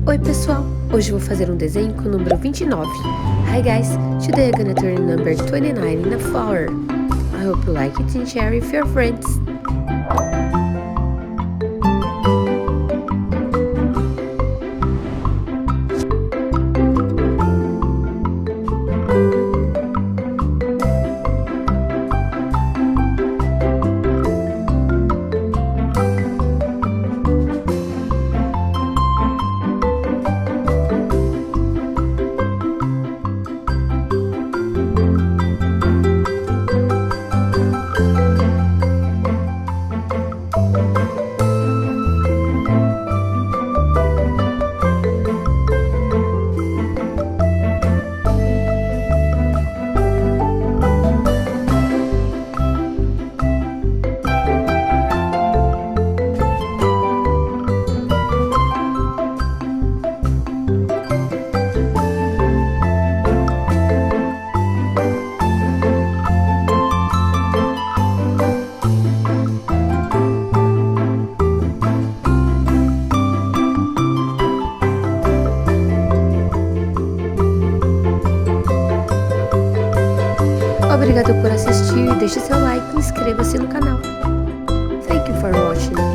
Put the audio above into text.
Oi pessoal, hoje eu vou fazer um desenho com o número 29. Hi guys, today I'm gonna turn number 29 in a flower. I hope you like it and share with your friends. Obrigado por assistir, deixe seu like e inscreva-se no canal. Thank you for watching.